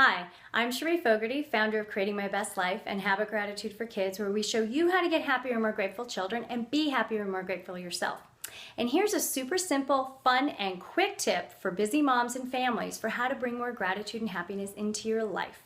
Hi, I'm Cheri Fogarty, founder of Creating My Best Life and Habit Gratitude for Kids, where we show you how to get happier and more grateful children and be happier and more grateful yourself. And here's a super simple, fun, and quick tip for busy moms and families for how to bring more gratitude and happiness into your life.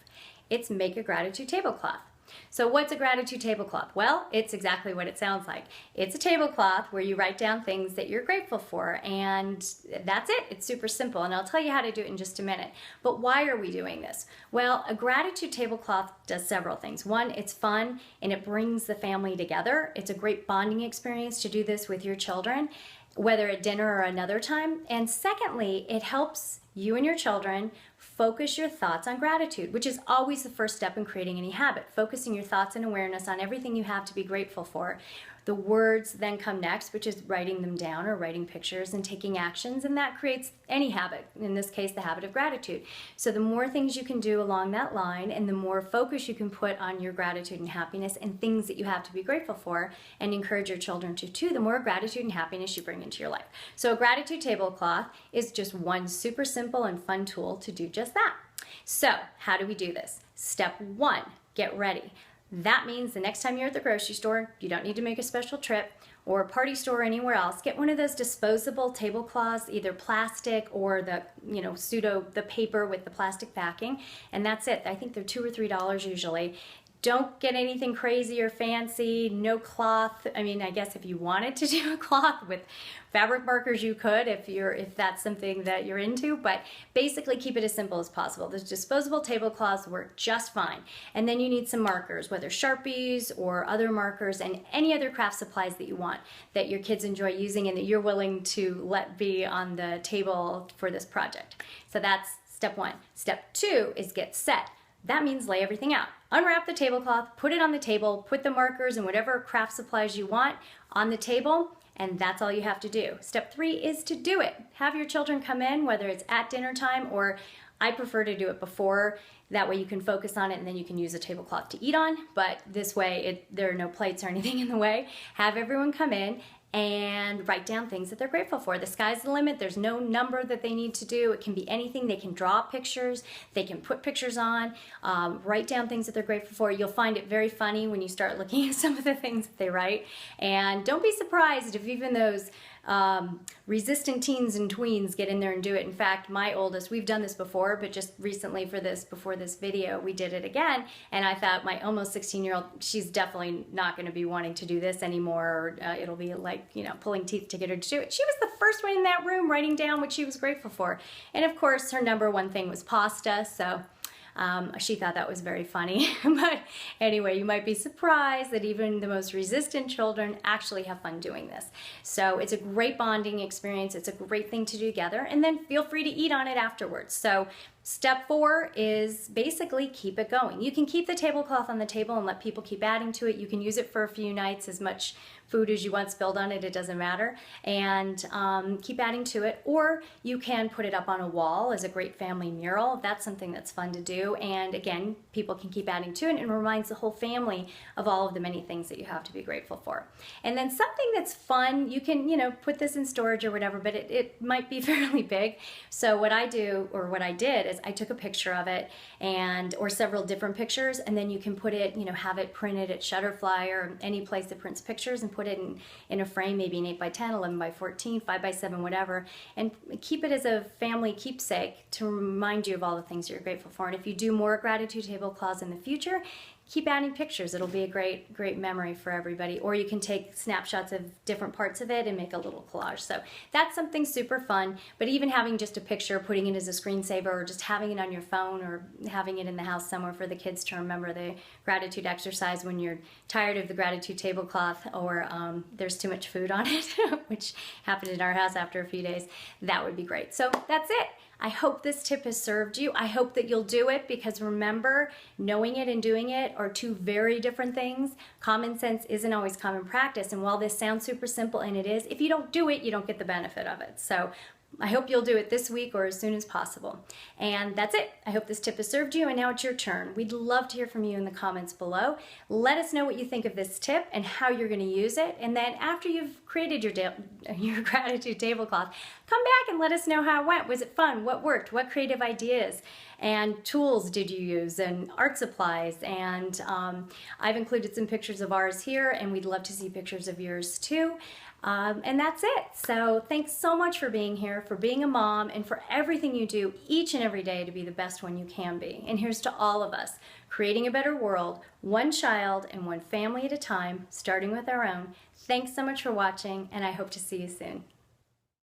It's make a gratitude tablecloth. So what's a gratitude tablecloth? Well, it's exactly what it sounds like. It's a tablecloth where you write down things that you're grateful for, and that's it. It's super simple, and I'll tell you how to do it in just a minute. But why are we doing this? Well, a gratitude tablecloth does several things. One, it's fun, and it brings the family together. It's a great bonding experience to do this with your children, whether at dinner or another time. And secondly, it helps you and your children focus your thoughts on gratitude, which is always the first step in creating any habit. Focusing your thoughts and awareness on everything you have to be grateful for. The words then come next, which is writing them down or writing pictures and taking actions, and that creates any habit, in this case, the habit of gratitude. So the more things you can do along that line and the more focus you can put on your gratitude and happiness and things that you have to be grateful for and encourage your children to too, the more gratitude and happiness you bring into your life. So a gratitude tablecloth is just one super simple and fun tool to do just that. So how do we do this? Step one, get ready. That means the next time you're at the grocery store, you don't need to make a special trip, or a party store or anywhere else. Get one of those disposable tablecloths, either plastic or the the paper with the plastic backing, and that's it. I think they're $2 or $3 usually. Don't get anything crazy or fancy, no cloth. I mean, I guess if you wanted to do a cloth with fabric markers, you could if that's something that you're into, but basically keep it as simple as possible. The disposable tablecloths work just fine. And then you need some markers, whether Sharpies or other markers and any other craft supplies that you want, that your kids enjoy using and that you're willing to let be on the table for this project. So that's step one. Step two is get set. That means lay everything out. Unwrap the tablecloth, put it on the table, put the markers and whatever craft supplies you want on the table, and that's all you have to do. Step three is to do it. Have your children come in, whether it's at dinner time or I prefer to do it before. That way you can focus on it and then you can use a tablecloth to eat on, but this way there are no plates or anything in the way. Have everyone come in and write down things that they're grateful for. The sky's the limit. There's no number that they need to do. It can be anything. They can draw pictures. They can put pictures on, write down things that they're grateful for. You'll find it very funny when you start looking at some of the things that they write. And don't be surprised if even those resistant teens and tweens get in there and do it. In fact, my oldest, we've done this before, but just recently before this video, we did it again. And I thought my almost 16-year-old, she's definitely not going to be wanting to do this anymore. Or, it'll be like, pulling teeth to get her to do it. She was the first one in that room writing down what she was grateful for. And of course, her number one thing was pasta. So she thought that was very funny. But anyway, you might be surprised that even the most resistant children actually have fun doing this. So it's a great bonding experience. It's a great thing to do together. And then feel free to eat on it afterwards. So step four is basically keep it going. You can keep the tablecloth on the table and let people keep adding to it. You can use it for a few nights, as much food as you want spilled on it, it doesn't matter, and keep adding to it. Or you can put it up on a wall as a great family mural. That's something that's fun to do, and again, people can keep adding to it, and it reminds the whole family of all of the many things that you have to be grateful for. And then something that's fun, you can put this in storage or whatever, but it might be fairly big. So what I do, or what I did, is I took a picture of it, or several different pictures, and then you can put it, have it printed at Shutterfly or any place that prints pictures, and put it in a frame, maybe an 8x10, 11x14, 5x7, whatever, and keep it as a family keepsake to remind you of all the things you're grateful for. And if you do more gratitude tablecloths in the future, keep adding pictures. It'll be a great memory for everybody. Or you can take snapshots of different parts of it and make a little collage. So that's something super fun. But even having just a picture, putting it as a screensaver, or just having it on your phone, or having it in the house somewhere for the kids to remember the gratitude exercise when you're tired of the gratitude tablecloth, or there's too much food on it, which happened in our house after a few days, that would be great. So that's it. I hope this tip has served you. I hope that you'll do it, because remember, knowing it and doing it are two very different things. Common sense isn't always common practice, and while this sounds super simple, and it is, if you don't do it, you don't get the benefit of it. So I hope you'll do it this week or as soon as possible. And that's it. I hope this tip has served you, and now it's your turn. We'd love to hear from you in the comments below. Let us know what you think of this tip and how you're going to use it. And then after you've created your gratitude tablecloth, come back and let us know how it went. Was it fun? What worked? What creative ideas and tools did you use, and art supplies? And I've included some pictures of ours here, and we'd love to see pictures of yours too. And that's it. So thanks so much for being here, for being a mom, and for everything you do each and every day to be the best one you can be. And here's to all of us, creating a better world, one child and one family at a time, starting with our own. Thanks so much for watching, and I hope to see you soon.